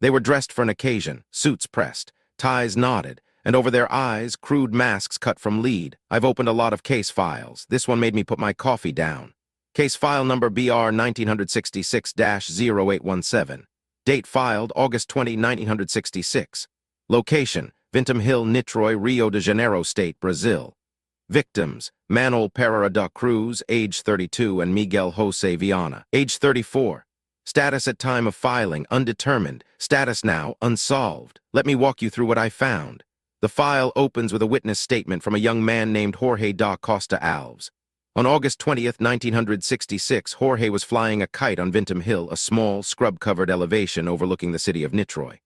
They were dressed for an occasion, suits pressed, ties knotted, and over their eyes, crude masks cut from lead. I've opened a lot of case files. This one made me put my coffee down. Case file number BR 1966-0817. Date filed August 20, 1966. Location, Vintem Hill, Niterói, Rio de Janeiro State, Brazil. Victims, Manoel Pereira da Cruz, age 32, and Miguel José Viana, age 34. Status at time of filing, undetermined. Status now, unsolved. Let me walk you through what I found. The file opens with a witness statement from a young man named José da Costa Alves. On August 20th, 1966, José was flying a kite on Vintem Hill, a small, scrub-covered elevation overlooking the city of Niterói.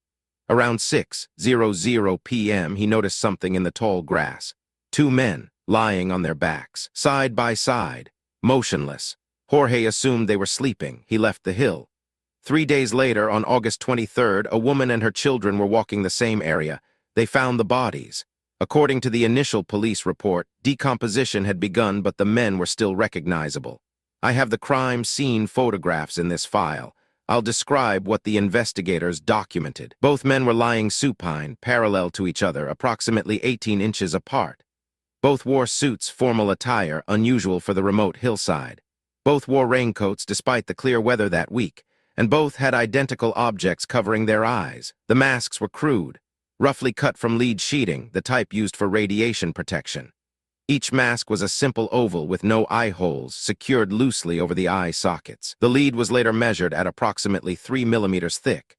Around 6:00 p.m., he noticed something in the tall grass. Two men, lying on their backs, side by side, motionless. José assumed they were sleeping. He left the hill. 3 days later, on August 23rd, a woman and her children were walking the same area. They found the bodies. According to the initial police report, decomposition had begun, but the men were still recognizable. I have the crime scene photographs in this file. I'll describe what the investigators documented. Both men were lying supine, parallel to each other, approximately 18 inches apart. Both wore suits, formal attire, unusual for the remote hillside. Both wore raincoats despite the clear weather that week, and both had identical objects covering their eyes. The masks were crude, roughly cut from lead sheeting, the type used for radiation protection. Each mask was a simple oval with no eye holes, secured loosely over the eye sockets. The lead was later measured at approximately 3 millimeters thick.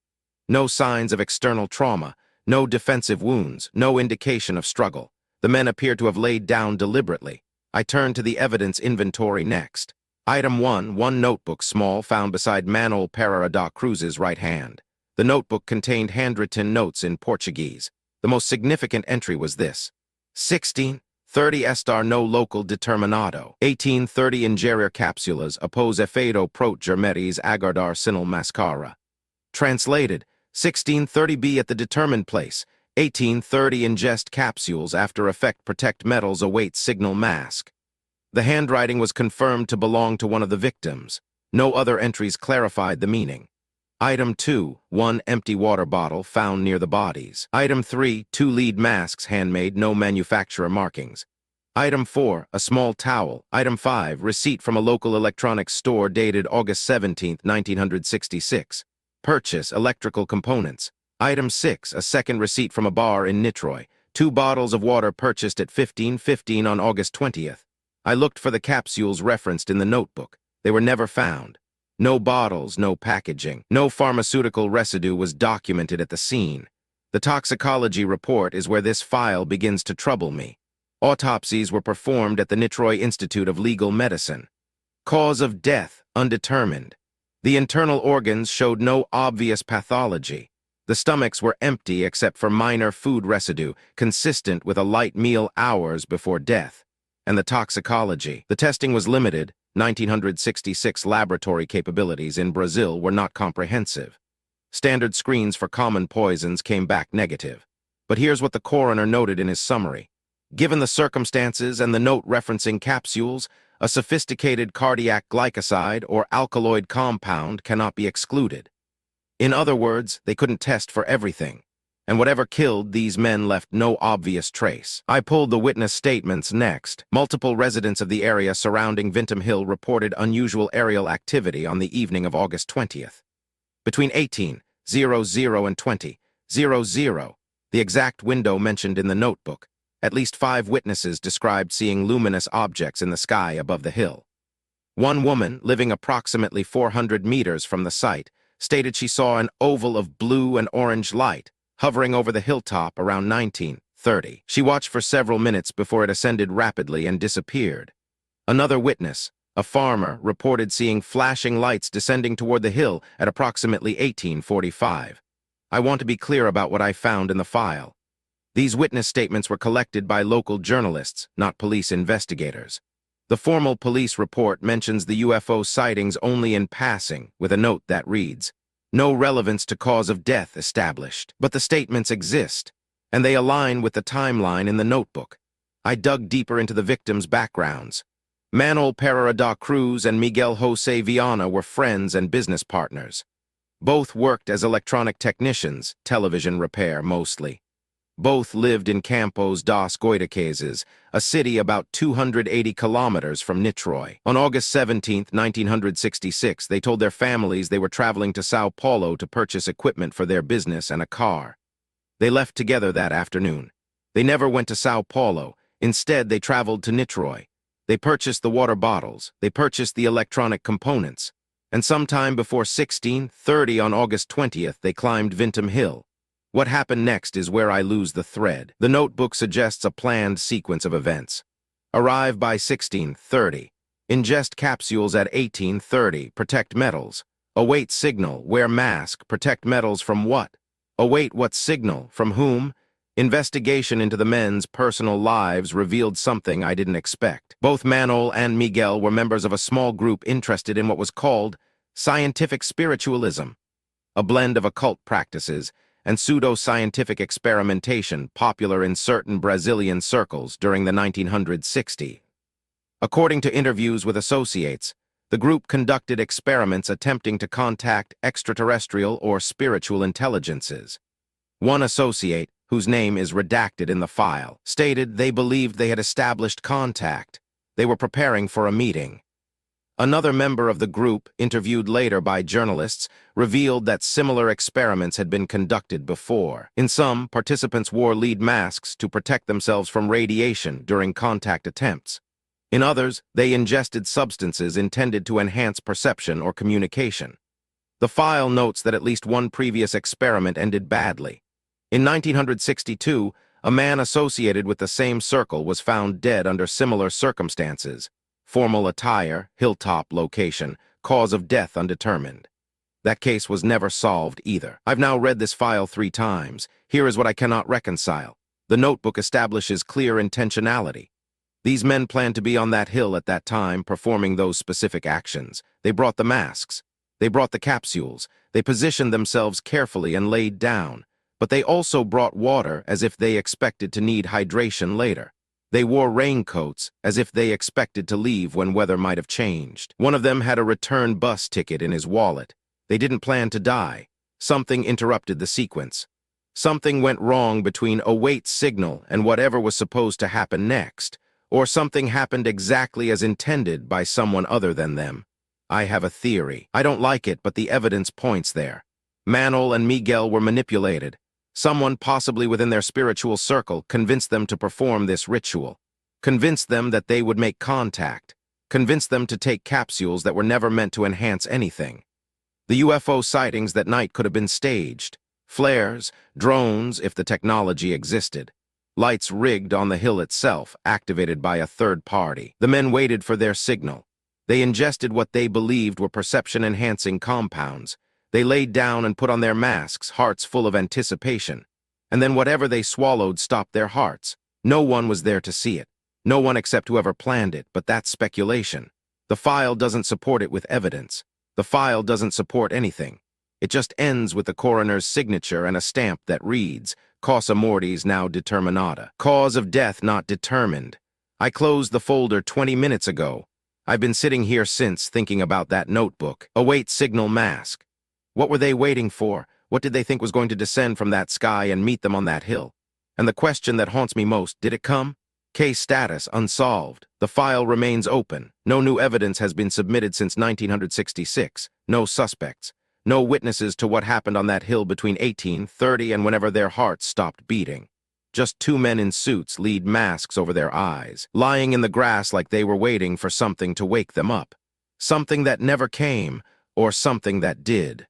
No signs of external trauma, no defensive wounds, no indication of struggle. The men appeared to have laid down deliberately. I turned to the evidence inventory next. Item 1, one notebook, small, found beside Manoel Pereira da Cruz's right hand. The notebook contained handwritten notes in Portuguese. The most significant entry was this: 16:30 estar no local determinado. 18:30 ingerir capsules após efeito prot germeres aguardar sinal mascara. Translated, 16:30 be at the determined place. 18:30 ingest capsules after effect protect metals await signal mask. The handwriting was confirmed to belong to one of the victims. No other entries clarified the meaning. Item 2, one empty water bottle found near the bodies. Item 3, 2 lead masks handmade, no manufacturer markings. Item 4, a small towel. Item 5, receipt from a local electronics store dated August 17, 1966. Purchase, electrical components. Item 6, a second receipt from a bar in Niterói. 2 bottles of water purchased at 15:15 on August 20th. I looked for the capsules referenced in the notebook. They were never found. No bottles, no packaging, no pharmaceutical residue was documented at the scene. The toxicology report is where this file begins to trouble me. Autopsies were performed at the Niterói Institute of Legal Medicine. Cause of death, undetermined. The internal organs showed no obvious pathology. The stomachs were empty except for minor food residue, consistent with a light meal hours before death. And the toxicology. The testing was limited. 1966 laboratory capabilities in Brazil were not comprehensive. Standard screens for common poisons came back negative. But here's what the coroner noted in his summary. Given the circumstances and the note referencing capsules, a sophisticated cardiac glycoside or alkaloid compound cannot be excluded. In other words, they couldn't test for everything. And whatever killed these men left no obvious trace. I pulled the witness statements next. Multiple residents of the area surrounding Vintem Hill reported unusual aerial activity on the evening of August 20th. Between 18:00 and 20:00, the exact window mentioned in the notebook, at least 5 witnesses described seeing luminous objects in the sky above the hill. One woman, living approximately 400 meters from the site, stated she saw an oval of blue and orange light hovering over the hilltop around 19:30. She watched for several minutes before it ascended rapidly and disappeared. Another witness, a farmer, reported seeing flashing lights descending toward the hill at approximately 18:45. I want to be clear about what I found in the file. These witness statements were collected by local journalists, not police investigators. The formal police report mentions the UFO sightings only in passing, with a note that reads, "No relevance to cause of death established." But the statements exist, and they align with the timeline in the notebook. I dug deeper into the victims' backgrounds. Manoel Pereira da Cruz and Miguel José Viana were friends and business partners. Both worked as electronic technicians, television repair mostly. Both lived in Campos das Goitacazes, a city about 280 kilometers from Niterói. On August 17, 1966, they told their families they were traveling to Sao Paulo to purchase equipment for their business and a car. They left together that afternoon. They never went to Sao Paulo. Instead, they traveled to Niterói. They purchased the water bottles. They purchased the electronic components. And sometime before 16:30 on August 20th, they climbed Vintem Hill. What happened next is where I lose the thread. The notebook suggests a planned sequence of events. Arrive by 16:30. Ingest capsules at 18:30. Protect metals. Await signal. Wear mask. Protect metals from what? Await what signal? From whom? Investigation into the men's personal lives revealed something I didn't expect. Both Manoel and Miguel were members of a small group interested in what was called scientific spiritualism, a blend of occult practices and pseudo-scientific experimentation popular in certain Brazilian circles during the 1960s. According to interviews with associates, the group conducted experiments attempting to contact extraterrestrial or spiritual intelligences. One associate, whose name is redacted in the file, stated they believed they had established contact. They were preparing for a meeting. Another member of the group, interviewed later by journalists, revealed that similar experiments had been conducted before. In some, participants wore lead masks to protect themselves from radiation during contact attempts. In others, they ingested substances intended to enhance perception or communication. The file notes that at least one previous experiment ended badly. In 1962, a man associated with the same circle was found dead under similar circumstances. Formal attire, hilltop location, cause of death undetermined. That case was never solved either. I've now read this file 3 times. Here is what I cannot reconcile. The notebook establishes clear intentionality. These men planned to be on that hill at that time, performing those specific actions. They brought the masks. They brought the capsules. They positioned themselves carefully and laid down. But they also brought water as if they expected to need hydration later. They wore raincoats as if they expected to leave when weather might have changed. One of them had a return bus ticket in his wallet. They didn't plan to die. Something interrupted the sequence. Something went wrong between await signal and whatever was supposed to happen next. Or something happened exactly as intended by someone other than them. I have a theory. I don't like it, but the evidence points there. Manoel and Miguel were manipulated. Someone, possibly within their spiritual circle, convinced them to perform this ritual, convinced them that they would make contact, convinced them to take capsules that were never meant to enhance anything. The UFO sightings that night could have been staged. Flares, drones, if the technology existed. Lights rigged on the hill itself, activated by a third party. The men waited for their signal. They ingested what they believed were perception-enhancing compounds. They laid down and put on their masks, hearts full of anticipation. And then whatever they swallowed stopped their hearts. No one was there to see it. No one except whoever planned it, but that's speculation. The file doesn't support it with evidence. The file doesn't support anything. It just ends with the coroner's signature and a stamp that reads, Causa mortis now determinata. Cause of death not determined. I closed the folder 20 minutes ago. I've been sitting here since thinking about that notebook. Await signal mask. What were they waiting for? What did they think was going to descend from that sky and meet them on that hill? And the question that haunts me most, did it come? Case status, unsolved. The file remains open. No new evidence has been submitted since 1966. No suspects. No witnesses to what happened on that hill between 18:30 and whenever their hearts stopped beating. Just 2 men in suits, lead masks over their eyes, lying in the grass like they were waiting for something to wake them up. Something that never came, or something that did.